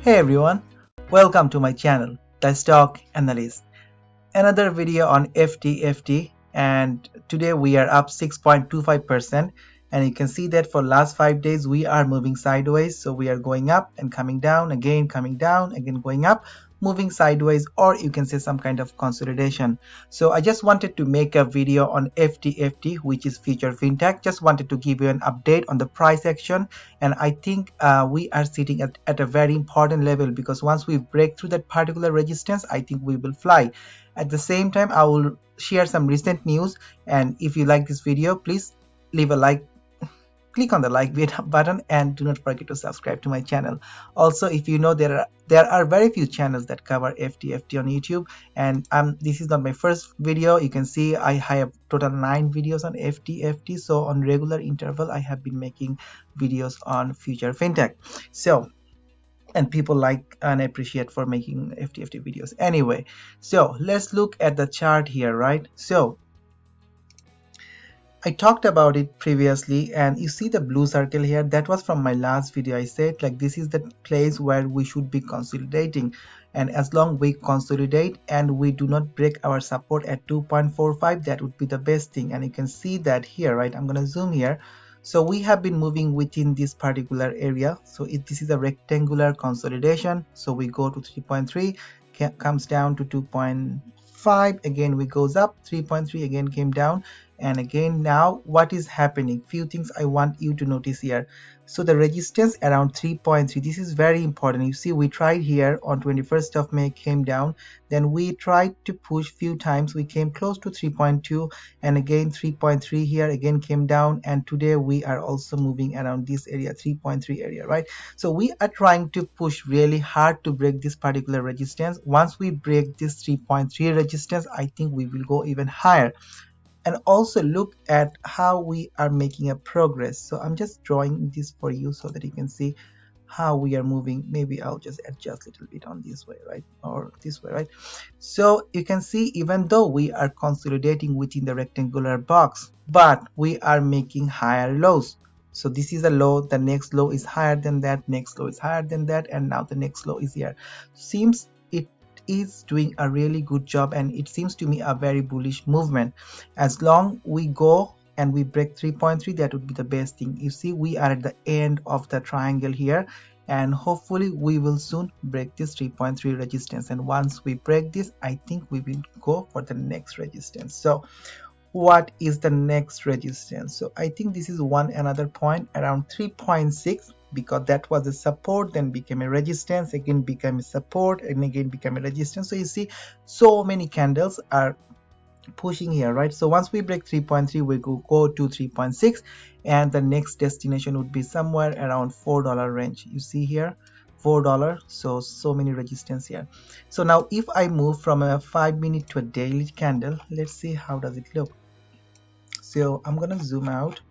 Hey everyone, welcome to my channel, The Stock Analyst. Another video on Ftft, and today we are up 6.25%, and you can see that for last 5 days we are moving sideways. So we are going up and coming down, again coming down, again going up, moving sideways, or you can say some kind of consolidation. So I just wanted to make a video on Ftft, which is future fintech. Just wanted to give you an update on the price action, and I think we are sitting at a very important level, because once we break through that particular resistance, I think we will fly. At the same time, I will share some recent news, and if you like this video, please leave a like, click on the like button, and do not forget to subscribe to my channel. Also, if you know, there are very few channels that cover Ftft on YouTube, and this is not my first video. You can see I have total 9 videos on Ftft, so on regular interval I have been making videos on future fintech. So, and people like and appreciate for making Ftft videos anyway. So let's look at the chart here, right? So I talked about it previously, and you see the blue circle here. That was from my last video. I said like this is the place where we should be consolidating, and as long we consolidate and we do not break our support at 2.45, that would be the best thing. And you can see that here, right? I'm gonna zoom here. So we have been moving within this particular area. So this is a rectangular consolidation. So we go to 3.3, comes down to 2.5, again we goes up, 3.3 again came down, and again. Now what is happening, few things I want you to notice here. So the resistance around 3.3, this is very important. You see, we tried here on 21st of May, came down, then we tried to push few times, we came close to 3.2, and again 3.3 here, again came down, and today we are also moving around this area, 3.3 area, right? So we are trying to push really hard to break this particular resistance. Once we break this 3.3 resistance, I think we will go even higher. And also look at how we are making a progress. So I'm just drawing this for you so that you can see how we are moving. Maybe I'll just adjust a little bit on this way, right, or this way, right? So you can see, even though we are consolidating within the rectangular box, but we are making higher lows. So this is a low, the next low is higher than that, next low is higher than that, and now the next low is here. Seems it is doing a really good job, and it seems to me a very bullish movement. As long we go and we break 3.3, that would be the best thing. You see, we are at the end of the triangle here, and hopefully we will soon break this 3.3 resistance. And once we break this, I think we will go for the next resistance. So what is the next resistance? So I think this is another point around 3.6, because that was a support, then became a resistance, again became a support, and again became a resistance. So you see, so many candles are pushing here, right? So once we break 3.3, we go to 3.6, and the next destination would be somewhere around $4 range. You see here, $4. So many resistance here. So now if I move from a 5-minute to a daily candle, let's see how does it look. So I'm gonna zoom out.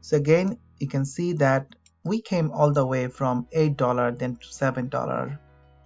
So again, you can see that we came all the way from $8 then to $7.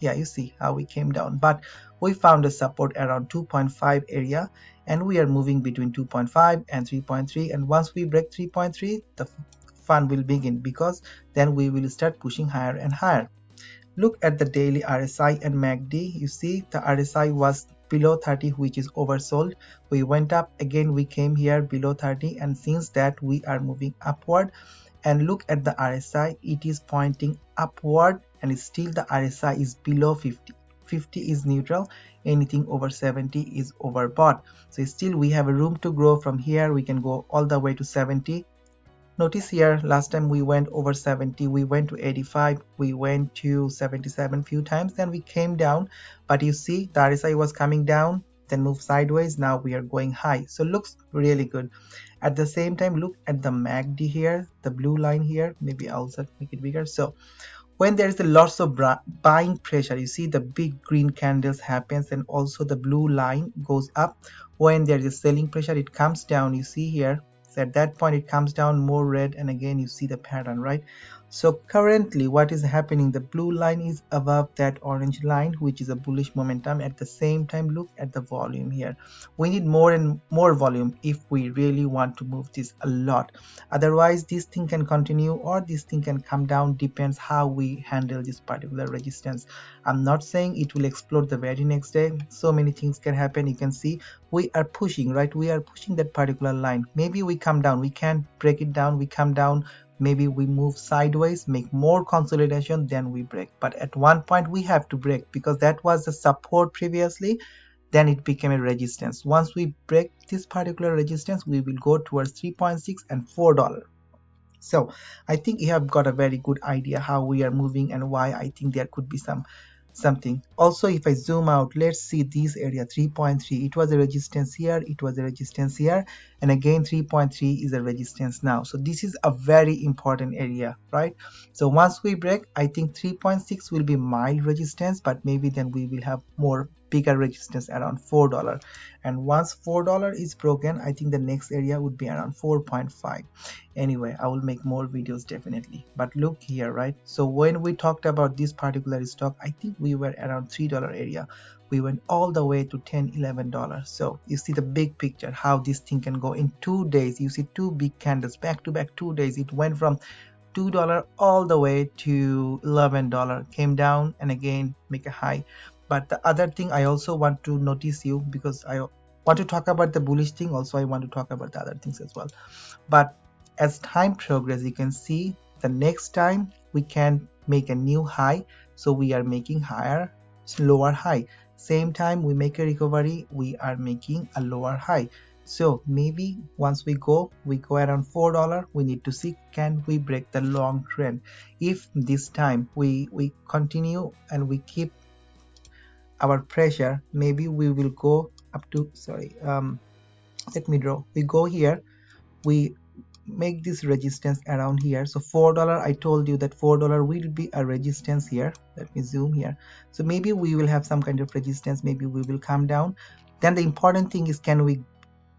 Yeah, you see how we came down, but we found a support around 2.5 area, and we are moving between 2.5 and 3.3. and once we break 3.3, the fun will begin, because then we will start pushing higher and higher. Look at the daily RSI and MACD. You see the RSI was below 30, which is oversold. We went up again, we came here below 30, and since that we are moving upward. And look at the RSI, it is pointing upward, and still the RSI is below 50. 50 is neutral, anything over 70 is overbought. So still we have a room to grow. From here we can go all the way to 70. Notice here, last time we went over 70, we went to 85, we went to 77 few times, then we came down, but you see the RSI was coming down, then moved sideways, now we are going high. So looks really good. At the same time, look at the MACD here, the blue line here. Maybe I'll also make it bigger. So when there is a lots of buying pressure, you see the big green candles happens, and also the blue line goes up. When there is a selling pressure, it comes down. You see here, so at that point it comes down more red, and again you see the pattern, right? So currently what is happening, the blue line is above that orange line, which is a bullish momentum. At the same time, look at the volume here. We need more and more volume if we really want to move this a lot. Otherwise this thing can continue or this thing can come down, depends how we handle this particular resistance. I'm not saying it will explode the very next day. So many things can happen. You can see we are pushing, right? We are pushing that particular line. Maybe we come down, we can break it down, we come down, maybe we move sideways, make more consolidation, then we break. But at one point we have to break, because that was the support previously, then it became a resistance. Once we break this particular resistance, we will go towards 3.6 and $4. So I think you have got a very good idea how we are moving and why I think there could be something. Also, if I zoom out, let's see this area 3.3. It was a resistance here, it was a resistance here, and again 3.3 is a resistance now. So this is a very important area, right? So once we break, I think 3.6 will be mild resistance, but maybe then we will have more bigger resistance around $4. And once $4 is broken, I think the next area would be around 4.5. Anyway, I will make more videos definitely. But look here, right? So when we talked about this particular stock, I think we were around $3 area. We went all the way to $10, $11. So you see the big picture, how this thing can go in 2 days. You see two big candles back to back 2 days. It went from $2 all the way to $11, came down and again make a high. But the other thing I also want to notice you, because I want to talk about the bullish thing, also I want to talk about the other things as well. But as time progresses, you can see the next time we can make a new high, so we are making higher, lower high. Same time we make a recovery, we are making a lower high. So maybe once we go around $4, we need to see can we break the long trend. If this time we continue and we keep our pressure, maybe we will go up to, sorry, let me draw. We go here, we make this resistance around here. So $4, I told you that $4 will be a resistance here. Let me zoom here. So maybe we will have some kind of resistance, maybe we will come down. Then the important thing is, can we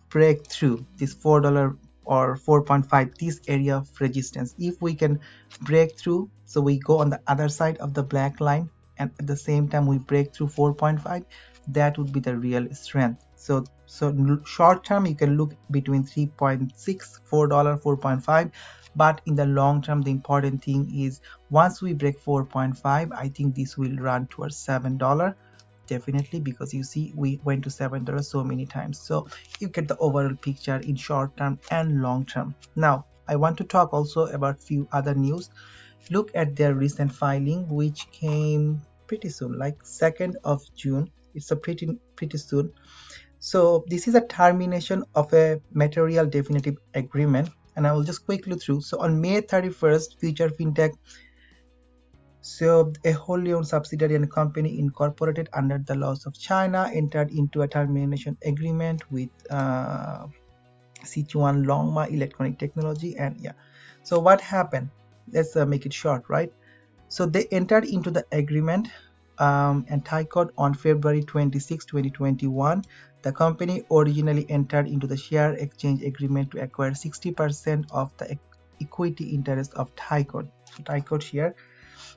break through this $4 or 4.5, this area of resistance? If we can break through, so we go on the other side of the black line, and at the same time we break through 4.5, that would be the real strength. So short term you can look between 3.6, $4, 4.5, but in the long term the important thing is once we break 4.5, I think this will run towards $7 definitely, because you see we went to $7 so many times. So you get the overall picture in short term and long term. Now I want to talk also about few other news. Look at their recent filing, which came pretty soon, like 2nd of June. It's a pretty soon. So this is a termination of a material definitive agreement, and I will just quickly through. So on May 31st, Future Fintech, so a wholly owned subsidiary and company incorporated under the laws of China, entered into a termination agreement with Sichuan Longma Electronic Technology. And yeah, so what happened? Let's make it short, right? So they entered into the agreement and Tycod on February 26, 2021. The company originally entered into the share exchange agreement to acquire 60% of the equity interest of Tycod. So Tycod share.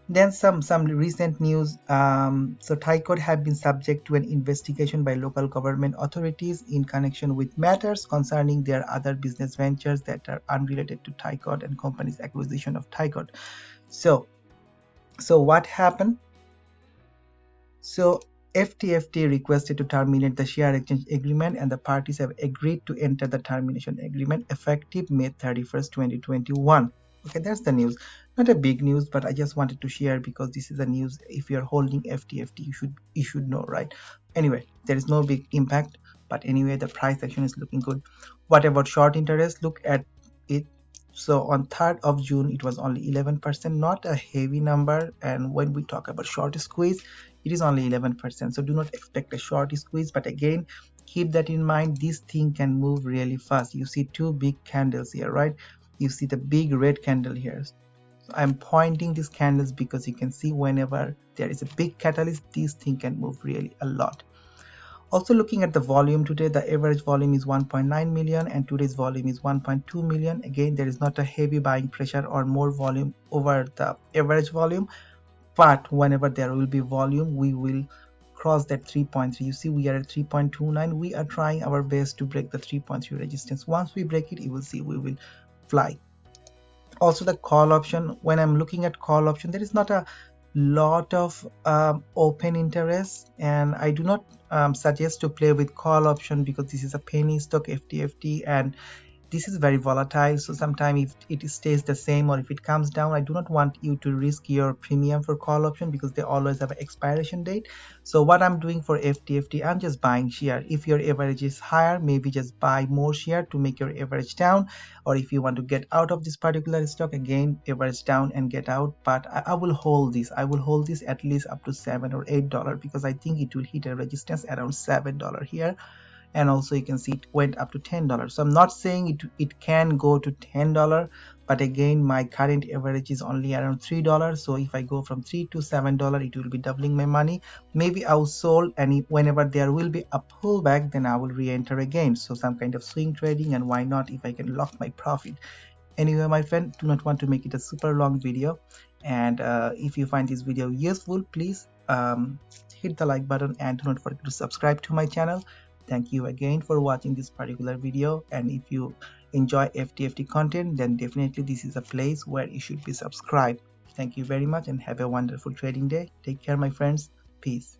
Then some recent news. So Tycod have been subject to an investigation by local government authorities in connection with matters concerning their other business ventures that are unrelated to Tycod and company's acquisition of Tycod. So what happened? So Ftft requested to terminate the share exchange agreement, and the parties have agreed to enter the termination agreement effective May 31st, 2021. Okay, that's the news. Not a big news, but I just wanted to share because this is a news. If you're holding Ftft, you should know, right? Anyway, there is no big impact, but anyway, the price action is looking good. What about short interest? Look at it. So on 3rd of June, it was only 11%, not a heavy number. And when we talk about short squeeze, it is only 11%. So do not expect a short squeeze, but again, keep that in mind. This thing can move really fast. You see two big candles here, right? You see the big red candle here. So I'm pointing these candles because you can see whenever there is a big catalyst, this thing can move really a lot. Also looking at the volume today, the average volume is 1.9 million and today's volume is 1.2 million. Again, there is not a heavy buying pressure or more volume over the average volume, but whenever there will be volume, we will cross that 3.3. You see, we are at 3.29. We are trying our best to break the 3.3 resistance. Once we break it, you will see we will fly. Also the call option, when I'm looking at call option, there is not a lot of open interest, and I do not suggest to play with call option because this is a penny stock Ftft and this is very volatile. So sometimes if it stays the same or if it comes down, I do not want you to risk your premium for call option because they always have an expiration date. So what I'm doing for Ftft, I'm just buying share. If your average is higher, maybe just buy more share to make your average down, or if you want to get out of this particular stock, again average down and get out. But I will hold this. I will hold this at least up to $7 or $8 because I think it will hit a resistance around $7 here. And also you can see it went up to $10. So I'm not saying it can go to $10, but again my current average is only around $3. So if I go from $3 to $7, it will be doubling my money. Maybe I'll sold, and whenever there will be a pullback, then I will re-enter again. So some kind of swing trading, and why not if I can lock my profit. Anyway, my friend, do not want to make it a super long video, and if you find this video useful, please hit the like button and do not forget to subscribe to my channel. Thank you again for watching this particular video, and if you enjoy Ftft content, then definitely this is a place where you should be subscribed. Thank you very much and have a wonderful trading day. Take care, my friends. Peace.